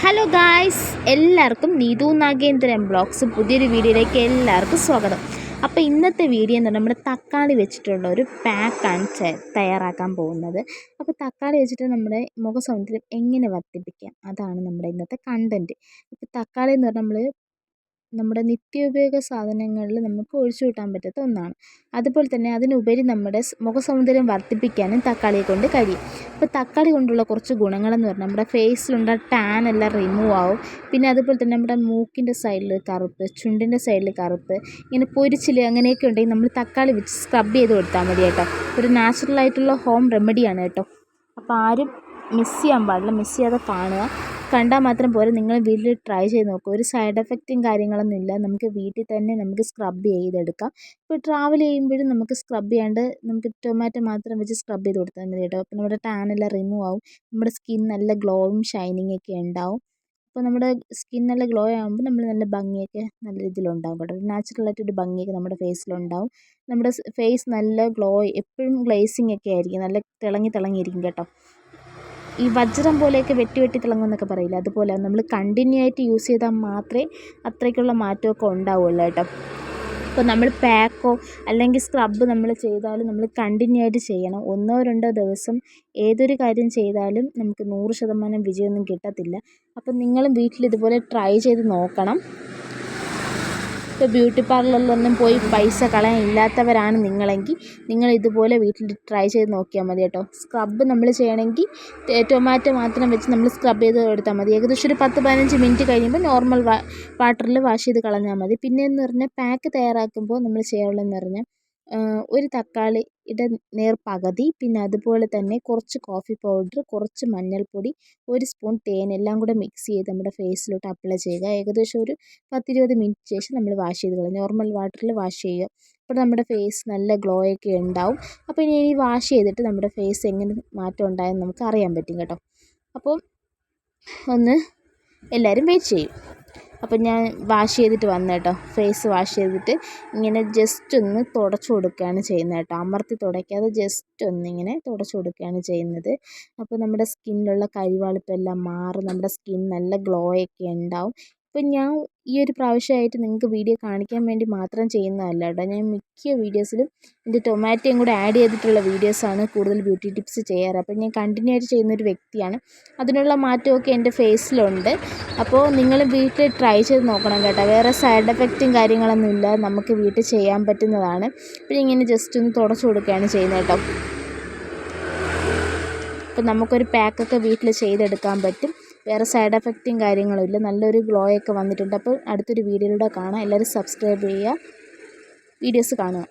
Hello guys, എല്ലാവർക്കും Neethu Nagendran blogs പുതിയൊരു വീഡിയോയിലേക്ക് എല്ലാവർക്കും സ്വാഗതം. അപ്പോൾ ഇന്നത്തെ വീഡിയോ എന്ന് പറഞ്ഞാൽ നമ്മുടെ തക്കാളി വെച്ചിട്ടുള്ള ഒരു പാക്കാണ് തയ്യാറാക്കാൻ പോകുന്നത്. അപ്പോൾ തക്കാളി വെച്ചിട്ട് നമ്മുടെ മുഖസൗന്ദര്യം എങ്ങനെ വർദ്ധിപ്പിക്കാം, അതാണ് നമ്മുടെ ഇന്നത്തെ കണ്ടൻറ്റ്. ഇപ്പോൾ തക്കാളി എന്ന് പറഞ്ഞാൽ നമ്മുടെ നിത്യോപയോഗ സാധനങ്ങളിൽ നമുക്ക് ഒഴിച്ചു കൂട്ടാൻ പറ്റാത്ത ഒന്നാണ്. അതുപോലെ തന്നെ അതിനുപരി നമ്മുടെ മുഖസൗന്ദര്യം വർദ്ധിപ്പിക്കാനും തക്കാളിയെ കൊണ്ട് കഴിയും. അപ്പോൾ തക്കാളി കൊണ്ടുള്ള കുറച്ച് ഗുണങ്ങളെന്ന് പറഞ്ഞാൽ നമ്മുടെ ഫേസിലുള്ള ടാൻ എല്ലാം റിമൂവ് ആവും. പിന്നെ അതുപോലെ തന്നെ നമ്മുടെ മൂക്കിൻ്റെ സൈഡിൽ കറുപ്പ്, ചുണ്ടിൻ്റെ സൈഡിൽ കറുപ്പ്, ഇങ്ങനെ പൊരിച്ചിൽ അങ്ങനെയൊക്കെ ഉണ്ടെങ്കിൽ നമ്മൾ തക്കാളി വെച്ച് സ്ക്രബ് ചെയ്ത് കൊടുത്താൽ മതി കേട്ടോ. ഒരു നാച്ചുറലായിട്ടുള്ള ഹോം റെമഡിയാണ് കേട്ടോ. അപ്പോൾ ആരും മിസ് ചെയ്യാൻ പാടില്ല, മിസ് ചെയ്യാതെ കാണുക. കണ്ടാൽ മാത്രം പോരെ, നിങ്ങൾ വീട്ടിൽ ട്രൈ ചെയ്ത് നോക്കുക. ഒരു സൈഡ് എഫക്റ്റും കാര്യങ്ങളൊന്നും ഇല്ല. നമുക്ക് വീട്ടിൽ തന്നെ നമുക്ക് സ്ക്രബ് ചെയ്തെടുക്കാം. ഇപ്പോൾ ട്രാവൽ ചെയ്യുമ്പോഴും നമുക്ക് സ്ക്രബ് ചെയ്യാണ്ട് നമുക്ക് ടൊമാറ്റോ മാത്രം വെച്ച് സ്ക്രബ് ചെയ്ത് കൊടുത്താൽ മതി കേട്ടോ. അപ്പോൾ നമ്മുടെ ടാനെല്ലാം റിമൂവ് ആവും, നമ്മുടെ സ്കിൻ നല്ല ഗ്ലോയും ഷൈനിങ് ഒക്കെ ഉണ്ടാവും. അപ്പോൾ നമ്മുടെ സ്കിൻ നല്ല ഗ്ലോ ആകുമ്പോൾ നമ്മൾ നല്ല ഭംഗിയൊക്കെ നല്ല രീതിയിലുണ്ടാവും കേട്ടോ. നാച്ചുറലായിട്ടൊരു ഭംഗിയൊക്കെ നമ്മുടെ ഫേസിലുണ്ടാവും. നമ്മുടെ ഫേസ് നല്ല ഗ്ലോ, എപ്പോഴും ഗ്ലേസിങ് ഒക്കെ ആയിരിക്കും, നല്ല തിളങ്ങിയിരിക്കും കേട്ടോ. ഈ വജ്രം പോലെയൊക്കെ വെട്ടി തിളങ്ങുമെന്നൊക്കെ പറയില്ല, അതുപോലെ നമ്മൾ കണ്ടിന്യൂ ആയിട്ട് യൂസ് ചെയ്താൽ മാത്രമേ അത്രയ്ക്കുള്ള മാറ്റമൊക്കെ ഉണ്ടാവുള്ളൂ കേട്ടോ. ഇപ്പോൾ നമ്മൾ പാക്കോ അല്ലെങ്കിൽ സ്ക്രബ് നമ്മൾ ചെയ്താലും നമ്മൾ കണ്ടിന്യൂ ആയിട്ട് ചെയ്യണം. 1-2 ദിവസം ഏതൊരു കാര്യം ചെയ്താലും നമുക്ക് 100% വിജയമൊന്നും കിട്ടത്തില്ല. അപ്പം നിങ്ങളും വീട്ടിൽ ഇതുപോലെ ട്രൈ ചെയ്ത് നോക്കണം. ഇപ്പോൾ ബ്യൂട്ടി പാർലറിലൊന്നും പോയി പൈസ കളയാൻ ഇല്ലാത്തവരാണ് നിങ്ങളെങ്കിൽ നിങ്ങൾ ഇതുപോലെ വീട്ടിൽ ട്രൈ ചെയ്ത് നോക്കിയാൽ മതി കേട്ടോ. സ്ക്രബ് നമ്മൾ ചെയ്യണമെങ്കിൽ ടൊമാറ്റോ മാത്രം വെച്ച് നമ്മൾ സ്ക്രബ് ചെയ്ത് എടുത്താൽ മതി. ഏകദേശം ഒരു 10-15 മിനിറ്റ് കഴിയുമ്പോൾ നോർമൽ വാട്ടറിൽ വാഷ് ചെയ്ത് കളഞ്ഞാൽ മതി. പിന്നെയെന്ന് പറഞ്ഞാൽ പാക്ക് തയ്യാറാക്കുമ്പോൾ നമ്മൾ ചെയ്യാനുള്ളതെന്ന് പറഞ്ഞാൽ ഒരു തക്കാളിയുടെ പകുതി, പിന്നെ അതുപോലെ തന്നെ കുറച്ച് കോഫി പൗഡർ, കുറച്ച് മഞ്ഞൾപ്പൊടി, 1 സ്പൂൺ തേൻ എല്ലാം കൂടെ മിക്സ് ചെയ്ത് നമ്മുടെ ഫേസിലോട്ട് അപ്ലൈ ചെയ്യുക. ഏകദേശം ഒരു 10-20 മിനിറ്റ് ശേഷം നമ്മൾ വാഷ് ചെയ്ത് കളയുക. നോർമൽ വാട്ടറിൽ വാഷ് ചെയ്യുക. അപ്പോൾ നമ്മുടെ ഫേസ് നല്ല ഗ്ലോ ഒക്കെ ഉണ്ടാവും. അപ്പോൾ ഇനി വാഷ് ചെയ്തിട്ട് നമ്മുടെ ഫേസ് എങ്ങനെ മാറ്റം ഉണ്ടായെന്ന് നമുക്ക് അറിയാൻ പറ്റും കേട്ടോ. അപ്പോൾ ഒന്ന് എല്ലാവരും വെയിറ്റ് ചെയ്യും. അപ്പോൾ ഞാൻ വാഷ് ചെയ്തിട്ട് വന്നു കേട്ടോ. ഫേസ് വാഷ് ചെയ്തിട്ട് ഇങ്ങനെ ജസ്റ്റ് ഒന്ന് തുടച്ചു കൊടുക്കുകയാണ് ചെയ്യുന്നത് കേട്ടോ. അമർത്തി തുടയ്ക്കാതെ ജസ്റ്റ് ഒന്നിങ്ങനെ തുടച്ചു കൊടുക്കുകയാണ് ചെയ്യുന്നത്. അപ്പോൾ നമ്മുടെ സ്കിന്നിലുള്ള കരിവാളിപ്പെല്ലാം മാറും, നമ്മുടെ സ്കിൻ നല്ല ഗ്ലോ ഒക്കെ ഉണ്ടാവും. ഇപ്പം ഞാൻ ഈ ഒരു പ്രാവശ്യമായിട്ട് നിങ്ങൾക്ക് വീഡിയോ കാണിക്കാൻ വേണ്ടി മാത്രം ചെയ്യുന്നതല്ല കേട്ടോ. ഞാൻ മിക്ക വീഡിയോസിലും എൻ്റെ ടൊമാറ്റോയും കൂടെ ആഡ് ചെയ്തിട്ടുള്ള വീഡിയോസാണ് കൂടുതൽ ബ്യൂട്ടി ടിപ്സ് ചെയ്യാറ്. അപ്പോൾ ഞാൻ കണ്ടിന്യൂ ആയിട്ട് ചെയ്യുന്നൊരു വ്യക്തിയാണ്. അതിനുള്ള മാറ്റമൊക്കെ എൻ്റെ ഫേസിലുണ്ട്. അപ്പോൾ നിങ്ങൾ വീട്ടിൽ ട്രൈ ചെയ്ത് നോക്കണം കേട്ടോ. വേറെ സൈഡ് എഫക്റ്റും കാര്യങ്ങളൊന്നും ഇല്ല, നമുക്ക് വീട്ടിൽ ചെയ്യാൻ പറ്റുന്നതാണ്. അപ്പോൾ ഇങ്ങനെ ജസ്റ്റ് ഒന്ന് തുടച്ചു കൊടുക്കുകയാണ് ചെയ്യുന്നത് കേട്ടോ. അപ്പോൾ നമുക്കൊരു പാക്കൊക്കെ വീട്ടിൽ ചെയ്തെടുക്കാൻ പറ്റും. വേറെ സൈഡ് എഫക്റ്റും കാര്യങ്ങളും ഇല്ല, നല്ലൊരു ഗ്ലോ ഒക്കെ വന്നിട്ടുണ്ട്. അപ്പോൾ അടുത്തൊരു വീഡിയോയിലൂടെ കാണാം. എല്ലാവരും സബ്സ്ക്രൈബ് ചെയ്യുക, വീഡിയോസ് കാണുക.